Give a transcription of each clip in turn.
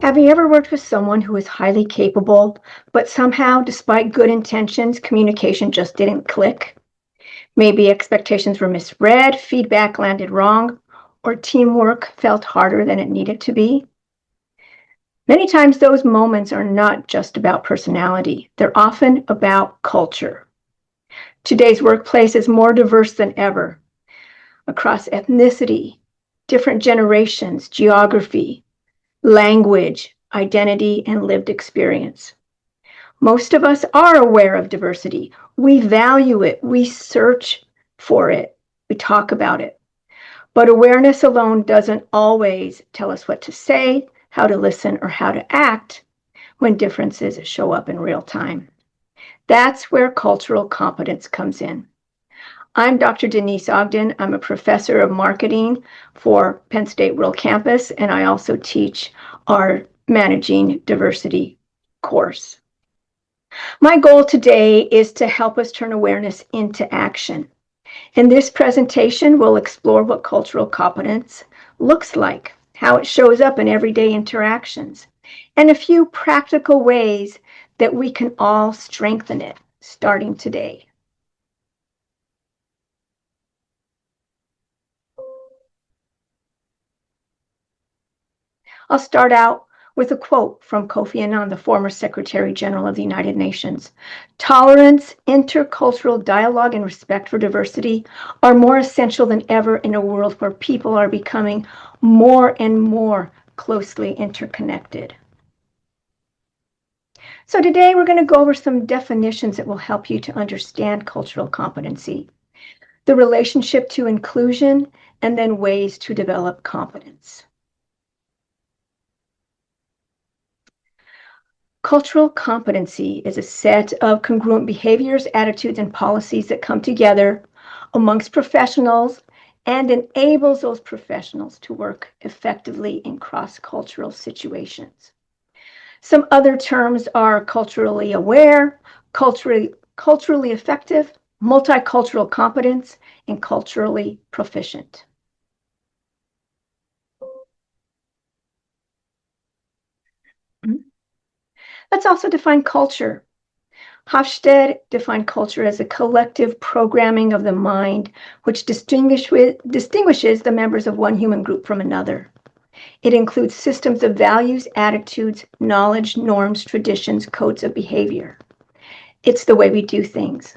Have you ever worked with someone who is highly capable, but somehow, despite good intentions, communication just didn't click? Maybe expectations were misread, feedback landed wrong, or teamwork felt harder than it needed to be? Many times, those moments are not just about personality, they're often about culture. Today's workplace is more diverse than ever across ethnicity, different generations, geography, language, identity, and lived experience. Most of us are aware of diversity. We value it. We search for it. We talk about it. But awareness alone doesn't always tell us what to say, how to listen, or how to act when differences show up in real time. That's where cultural competence comes in. I'm Dr. Denise Ogden. I'm a professor of marketing for Penn State World Campus, and I also teach our Managing Diversity course. My goal today is to help us turn awareness into action. In this presentation, we'll explore what cultural competence looks like, how it shows up in everyday interactions, and a few practical ways that we can all strengthen it starting today. I'll start out with a quote from Kofi Annan, the former Secretary General of the United Nations. Tolerance, intercultural dialogue, and respect for diversity are more essential than ever in a world where people are becoming more and more closely interconnected. So today we're going to go over some definitions that will help you to understand cultural competency, the relationship to inclusion, and then ways to develop competence. Cultural competency is a set of congruent behaviors, attitudes, and policies that come together amongst professionals and enables those professionals to work effectively in cross-cultural situations. Some other terms are culturally aware, culturally effective, multicultural competence, and culturally proficient. Let's also define culture. Hofstede defined culture as a collective programming of the mind which distinguishes the members of one human group from another. It includes systems of values, attitudes, knowledge, norms, traditions, codes of behavior. It's the way we do things.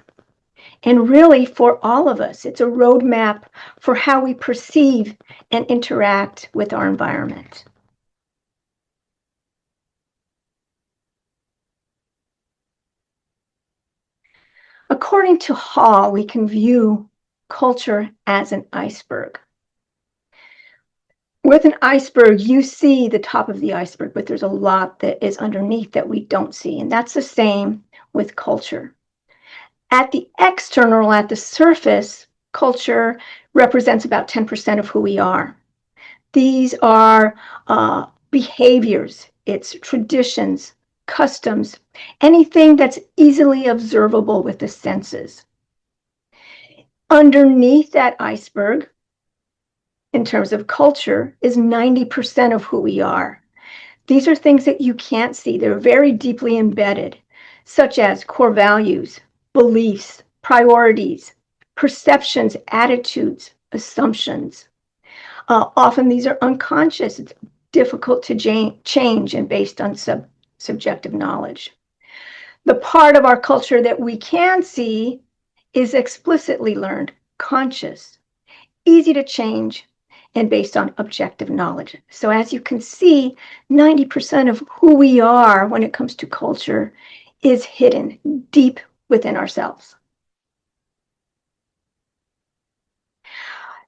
And really, for all of us, it's a roadmap for how we perceive and interact with our environment. According to Hall, we can view culture as an iceberg. With an iceberg, you see the top of the iceberg, but there's a lot that is underneath that we don't see. And that's the same with culture. At the external, at the surface, culture represents about 10% of who we are. These are behaviors, it's traditions, customs, anything that's easily observable with the senses. Underneath that iceberg, in terms of culture, is 90% of who we are. These are things that you can't see. They're very deeply embedded, such as core values, beliefs, priorities, perceptions, attitudes, assumptions. Often these are unconscious. It's difficult to change and based on subjective knowledge. The part of our culture that we can see is explicitly learned, conscious, easy to change, and based on objective knowledge. So as you can see, 90% of who we are when it comes to culture is hidden deep within ourselves.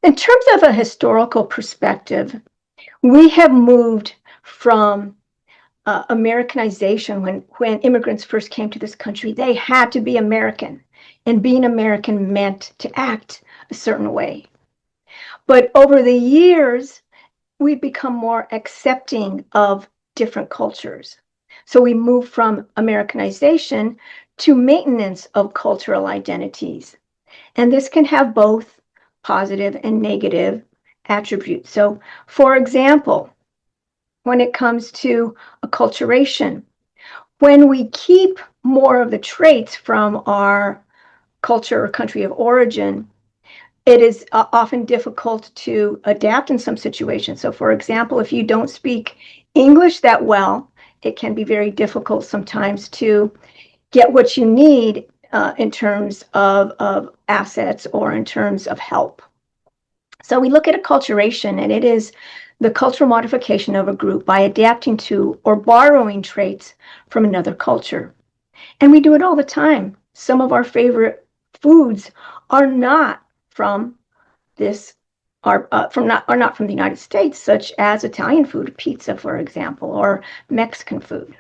In terms of a historical perspective, we have moved from Americanization. When immigrants first came to this country, they had to be American, and being American meant to act a certain way. But over the years, we've become more accepting of different cultures. So we moved from Americanization to maintenance of cultural identities. And this can have both positive and negative attributes. So, for example, when it comes to acculturation. When we keep more of the traits from our culture or country of origin, it is often difficult to adapt in some situations. So, for example, if you don't speak English that well, it can be very difficult sometimes to get what you need in terms of assets or in terms of help. So we look at acculturation, and it is the cultural modification of a group by adapting to or borrowing traits from another culture. And we do it all the time. Some of our favorite foods are not from this are not from the United States, such as Italian food, pizza, for example, or Mexican food.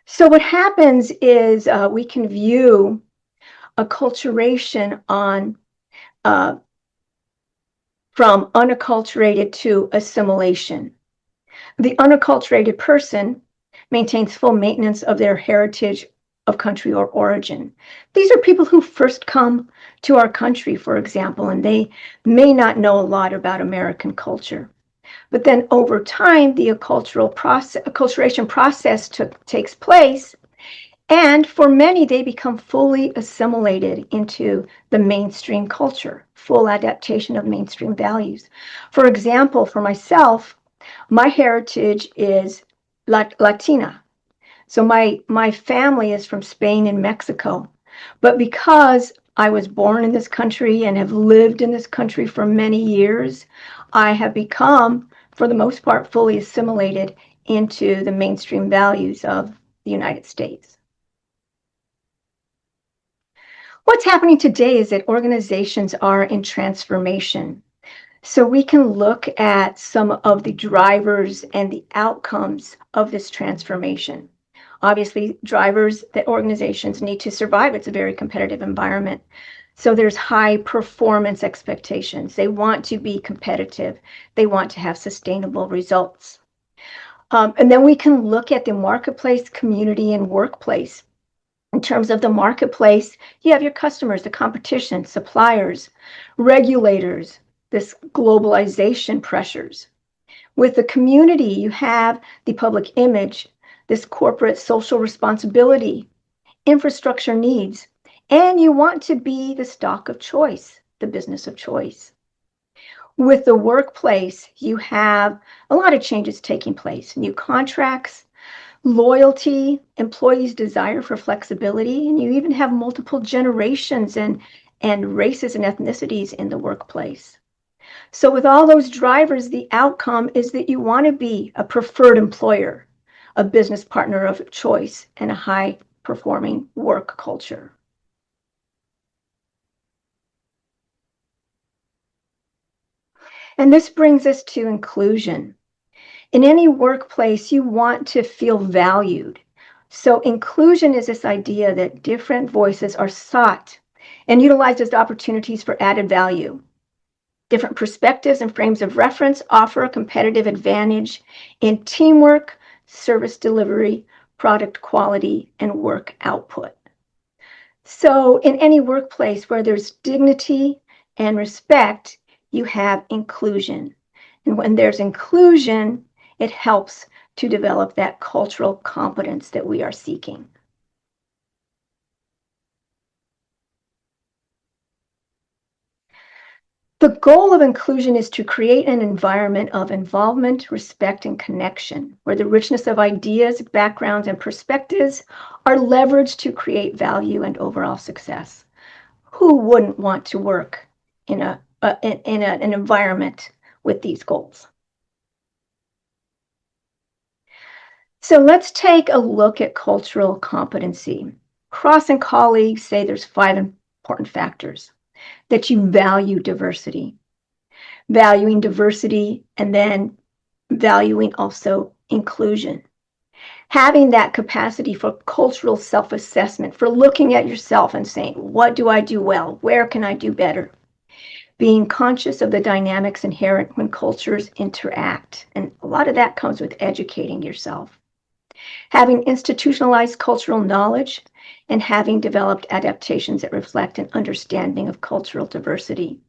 So what happens is we can view acculturation on from unacculturated to assimilation. The unacculturated person maintains full maintenance of their heritage of country or origin. These are people who first come to our country, for example, and they may not know a lot about American culture. But then over time, the acculturation process takes place, and for many, they become fully assimilated into the mainstream culture, full adaptation of mainstream values. For example, for myself, my heritage is Latina. So my family is from Spain and Mexico. But because I was born in this country and have lived in this country for many years, I have become, for the most part, fully assimilated into the mainstream values of the United States. What's happening today is that organizations are in transformation. So we can look at some of the drivers and the outcomes of this transformation. Obviously, drivers that organizations need to survive. It's a very competitive environment. So there's high performance expectations. They want to be competitive. They want to have sustainable results. And then we can look at the marketplace, community, and workplace. In terms of the marketplace, you have your customers, the competition, suppliers, regulators, this globalization pressures. With the community, you have the public image, this corporate social responsibility, infrastructure needs, and you want to be the stock of choice, the business of choice. With the workplace, you have a lot of changes taking place, new contracts, loyalty, employees' desire for flexibility, and you even have multiple generations and races and ethnicities in the workplace. So with all those drivers, the outcome is that you want to be a preferred employer, a business partner of choice, and a high-performing work culture. And this brings us to inclusion. In any workplace, you want to feel valued. So inclusion is this idea that different voices are sought and utilized as opportunities for added value. Different perspectives and frames of reference offer a competitive advantage in teamwork, service delivery, product quality, and work output. So in any workplace where there's dignity and respect, you have inclusion. And when there's inclusion, it helps to develop that cultural competence that we are seeking. The goal of inclusion is to create an environment of involvement, respect, and connection, where the richness of ideas, backgrounds, and perspectives are leveraged to create value and overall success. Who wouldn't want to work in an environment with these goals? So let's take a look at cultural competency. Cross and colleagues say there's 5 important factors: that you value diversity, valuing diversity, and then valuing also inclusion. Having that capacity for cultural self-assessment, for looking at yourself and saying, what do I do well? Where can I do better? Being conscious of the dynamics inherent when cultures interact. And a lot of that comes with educating yourself. Having institutionalized cultural knowledge and having developed adaptations that reflect an understanding of cultural diversity.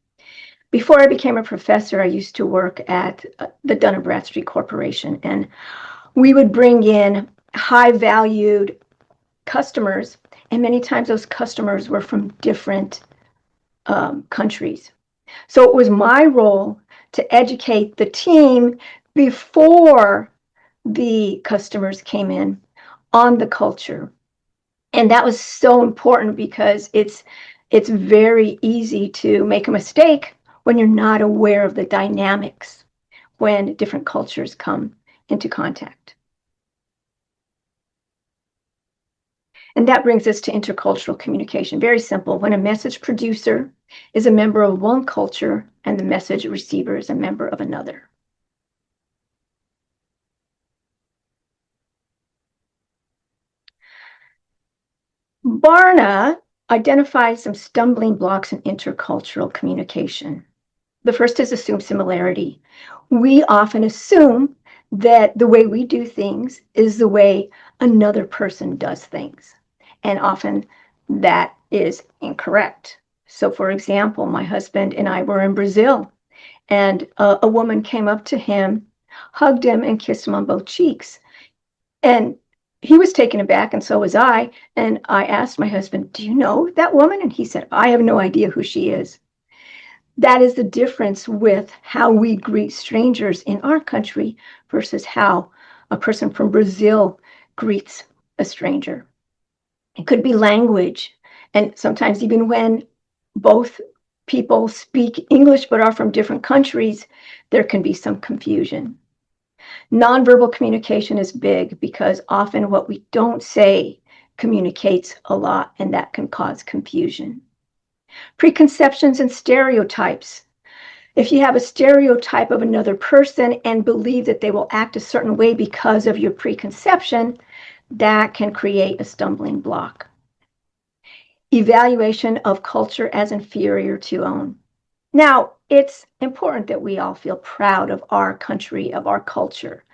Before I became a professor, I used to work at the Dun & Bradstreet Corporation, and we would bring in high-valued customers, and many times those customers were from different countries. So it was my role to educate the team before the customers came in on the culture. And that was so important because it's very easy to make a mistake when you're not aware of the dynamics when different cultures come into contact. And that brings us to intercultural communication. Very simple. When a message producer is a member of one culture and the message receiver is a member of another. Barna identifies some stumbling blocks in intercultural communication. The first is assumed similarity. We often assume that the way we do things is the way another person does things. And often that is incorrect. So, for example, my husband and I were in Brazil, and a woman came up to him, hugged him, and kissed him on both cheeks. And he was taken aback, and so was I. And I asked my husband, "Do you know that woman?" And he said, "I have no idea who she is." That is the difference with how we greet strangers in our country versus how a person from Brazil greets a stranger. It could be language, and sometimes even when both people speak English but are from different countries, there can be some confusion. Nonverbal communication is big because often what we don't say communicates a lot, and that can cause confusion. Preconceptions and stereotypes. If you have a stereotype of another person and believe that they will act a certain way because of your preconception, that can create a stumbling block. Evaluation of culture as inferior to own. Now, it's important that we all feel proud of our country, of our culture.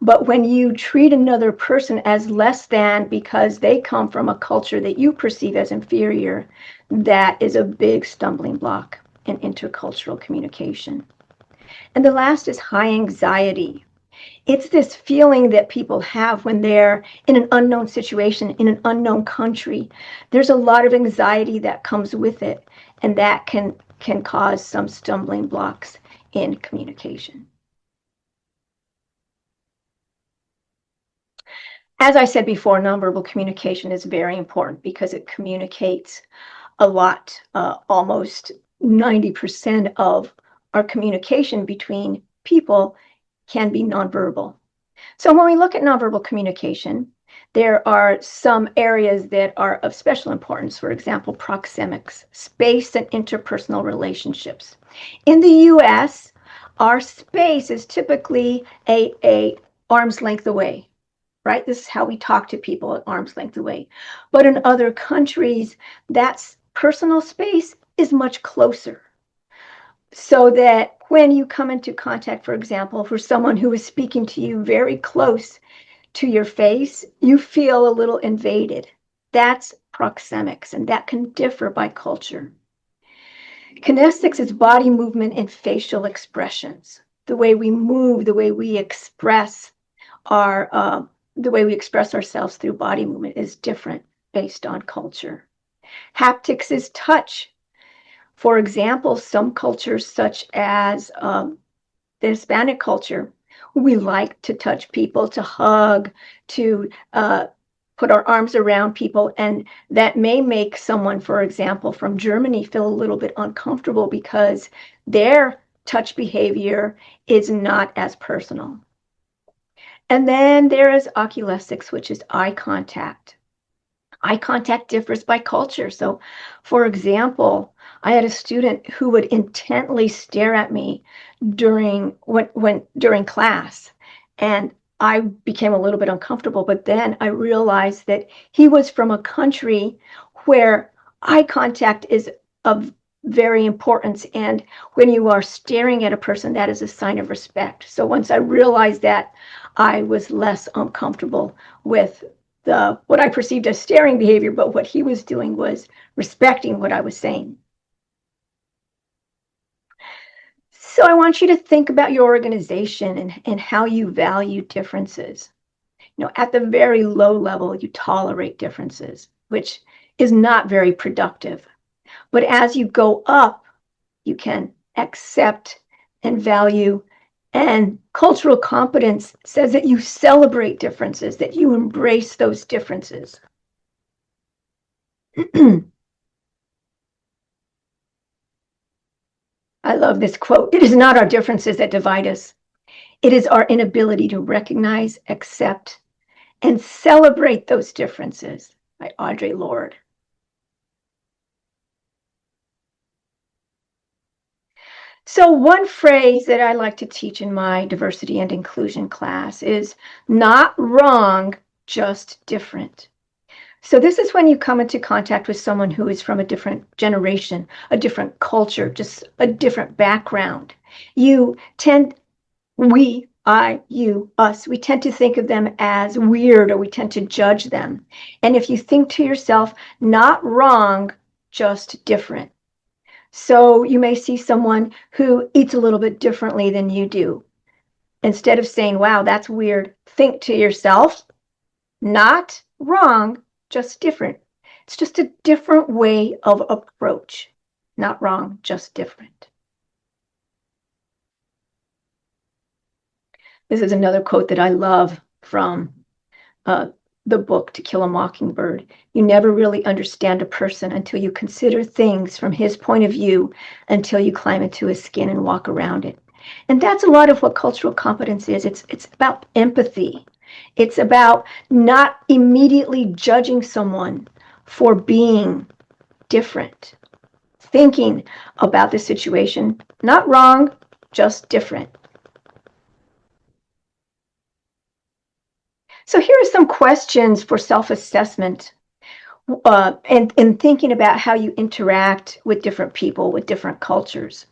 But when you treat another person as less than because they come from a culture that you perceive as inferior, that is a big stumbling block in intercultural communication. And the last is high anxiety. It's this feeling that people have when they're in an unknown situation, in an unknown country. There's a lot of anxiety that comes with it, and that can cause some stumbling blocks in communication. As I said before, nonverbal communication is very important because it communicates a lot. Almost 90% of our communication between people can be nonverbal. So when we look at nonverbal communication, there are some areas that are of special importance. For example, proxemics, space and interpersonal relationships. In the US, our space is typically a arm's length away. Right? This is how we talk to people at arm's length away. But in other countries, that personal space is much closer. So that when you come into contact, for example, for someone who is speaking to you very close to your face, you feel a little invaded. That's proxemics, and that can differ by culture. Kinesics is body movement and facial expressions. The way we move, the way we express the way we express ourselves through body movement is different based on culture. Haptics is touch. For example, some cultures, such as the Hispanic culture, we like to touch people, to hug, to put our arms around people, and that may make someone, for example, from Germany feel a little bit uncomfortable because their touch behavior is not as personal. And then there is oculesics, which is eye contact. Eye contact differs by culture. So, for example, I had a student who would intently stare at me during class, and I became a little bit uncomfortable. But then I realized that he was from a country where eye contact is of very importance, and when you are staring at a person, that is a sign of respect. So once I realized that, I was less uncomfortable with what I perceived as staring behavior, but what he was doing was respecting what I was saying. So I want you to think about your organization and how you value differences. At the very low level, you tolerate differences, which is not very productive. But as you go up, you can accept and value. And cultural competence says that you celebrate differences, that you embrace those differences. I love this quote. It is not our differences that divide us. It is our inability to recognize, accept, and celebrate those differences, by Audre Lorde. So one phrase that I like to teach in my diversity and inclusion class is not wrong, just different. So this is when you come into contact with someone who is from a different generation, a different culture, just a different background. You tend, we, I, you, us, we tend to think of them as weird, or we tend to judge them. And if you think to yourself, not wrong, just different. So you may see someone who eats a little bit differently than you do. Instead of saying, wow, that's weird, think to yourself, not wrong, just different. It's just a different way of approach. Not wrong, just different. This is another quote that I love from the book To Kill a Mockingbird. You never really understand a person until you consider things from his point of view, until you climb into his skin and walk around it. And that's a lot of what cultural competence is. It's about empathy. It's about not immediately judging someone for being different. Thinking about the situation, not wrong, just different. So here are some questions for self-assessment and thinking about how you interact with different people, with different cultures.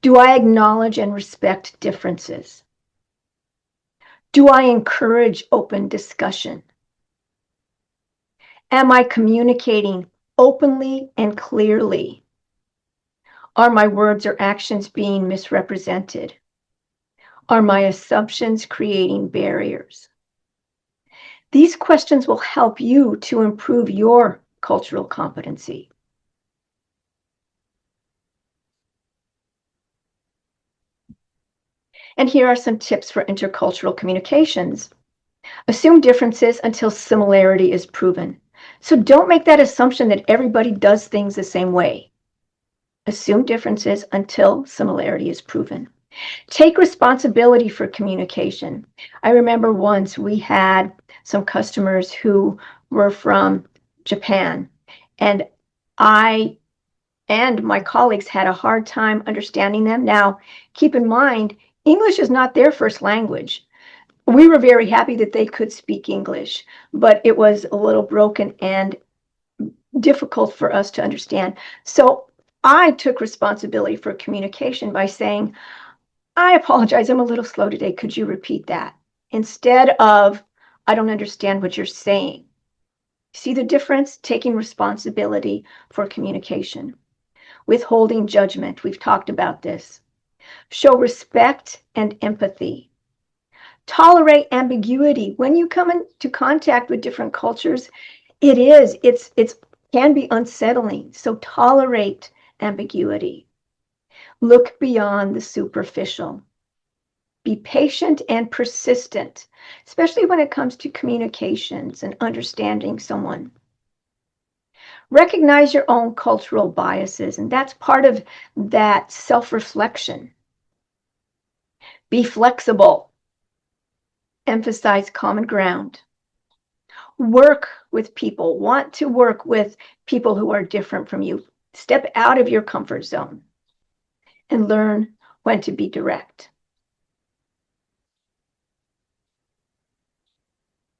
Do I acknowledge and respect differences? Do I encourage open discussion? Am I communicating openly and clearly? Are my words or actions being misrepresented? Are my assumptions creating barriers? These questions will help you to improve your cultural competency. And here are some tips for intercultural communications. Assume differences until similarity is proven. So don't make that assumption that everybody does things the same way. Assume differences until similarity is proven. Take responsibility for communication. I remember once we had some customers who were from Japan, and I and my colleagues had a hard time understanding them. Now, keep in mind, English is not their first language. We were very happy that they could speak English, but it was a little broken and difficult for us to understand. So I took responsibility for communication by saying, I apologize, I'm a little slow today. Could you repeat that? Instead of, I don't understand what you're saying. See the difference? Taking responsibility for communication. Withholding judgment. We've talked about this. Show respect and empathy. Tolerate ambiguity. When you come into contact with different cultures, it can be unsettling. So tolerate ambiguity. Look beyond the superficial. Be patient and persistent, especially when it comes to communications and understanding someone. Recognize your own cultural biases, and that's part of that self-reflection. Be flexible. Emphasize common ground. Work with people. Want to work with people who are different from you. Step out of your comfort zone and learn when to be direct.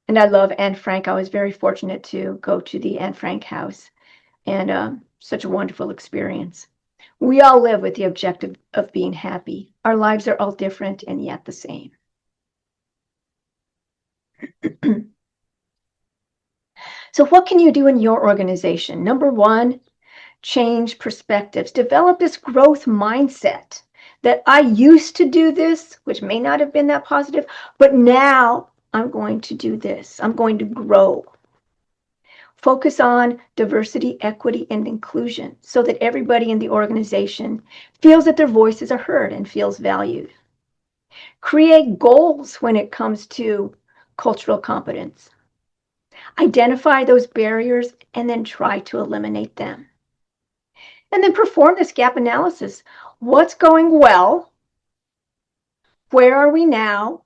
And I love Anne Frank. I was very fortunate to go to the Anne Frank house, and such a wonderful experience. We all live with the objective of being happy. Our lives are all different and yet the same. So what can you do in your organization? Number one, change perspectives. Develop this growth mindset that I used to do this, which may not have been that positive, but now I'm going to do this. I'm going to grow. Focus on diversity, equity, and inclusion so that everybody in the organization feels that their voices are heard and feels valued. Create goals when it comes to cultural competence. Identify those barriers and then try to eliminate them. And then perform this gap analysis. What's going well? Where are we now?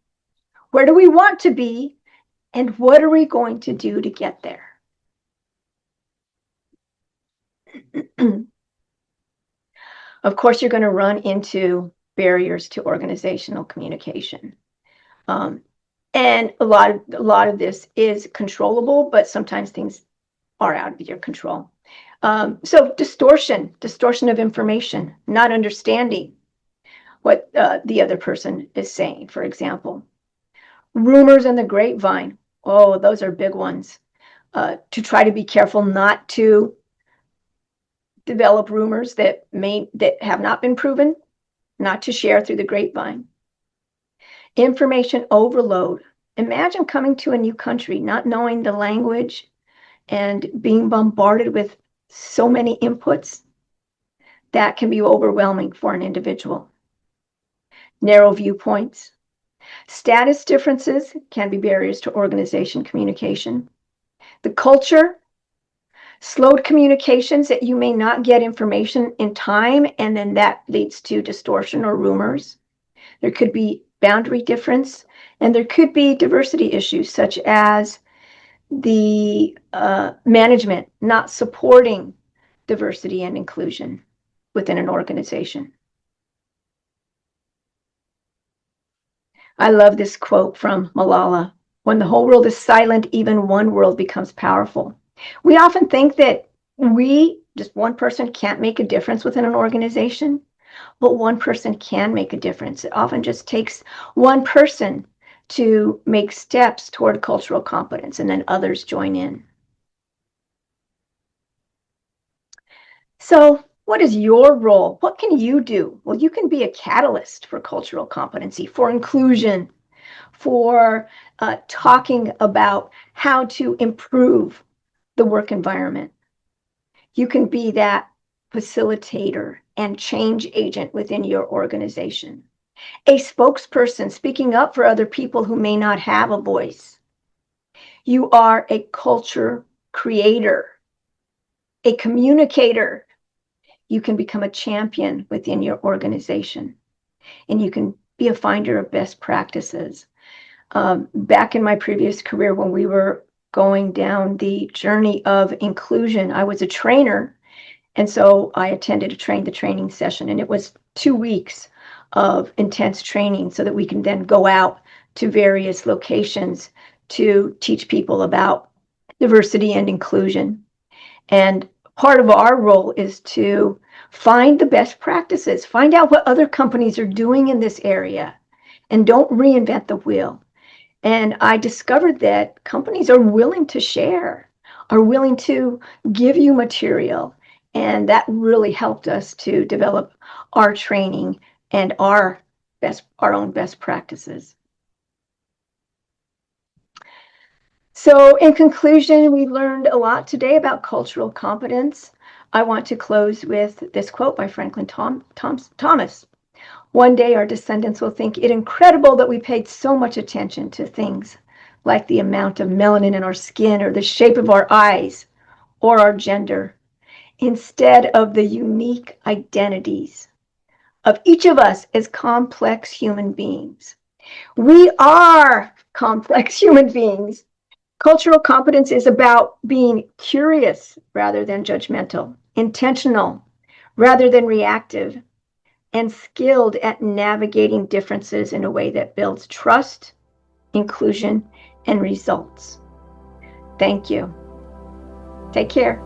Where do we want to be? And what are we going to do to get there? Of course, you're going to run into barriers to organizational communication. And a lot of this is controllable, but sometimes things are out of your control. So distortion of information, not understanding what the other person is saying, for example. Rumors in the grapevine. Oh, those are big ones. To try to be careful not to develop rumors that have not been proven, not to share through the grapevine. Information overload. Imagine coming to a new country, not knowing the language and being bombarded with so many inputs. That can be overwhelming for an individual. Narrow viewpoints. Status differences can be barriers to organization communication. The culture, slowed communications that you may not get information in time, and then that leads to distortion or rumors. There could be boundary difference, and there could be diversity issues such as the management not supporting diversity and inclusion within an organization. I love this quote from Malala. When the whole world is silent, even one world becomes powerful. We often think that just one person can't make a difference within an organization, but one person can make a difference. It often just takes one person to make steps toward cultural competence, and then others join in. So what is your role? What can you do? Well, you can be a catalyst for cultural competency, for inclusion, for talking about how to improve the work environment. You can be that facilitator and change agent within your organization. A spokesperson speaking up for other people who may not have a voice. You are a culture creator, a communicator. You can become a champion within your organization, and you can be a finder of best practices. Back in my previous career, when we were going down the journey of inclusion, I was a trainer, and so I attended the training session, and it was 2 weeks of intense training so that we can then go out to various locations to teach people about diversity and inclusion. And part of our role is to find the best practices, find out what other companies are doing in this area, and don't reinvent the wheel. And I discovered that companies are willing to share, are willing to give you material. And that really helped us to develop our training and our own best practices. So in conclusion, we learned a lot today about cultural competence. I want to close with this quote by Franklin Thomas. One day our descendants will think it incredible that we paid so much attention to things like the amount of melanin in our skin or the shape of our eyes or our gender, instead of the unique identities of each of us as complex human beings. We are complex human beings. Cultural competence is about being curious rather than judgmental, intentional rather than reactive, and skilled at navigating differences in a way that builds trust, inclusion, and results. Thank you. Take care.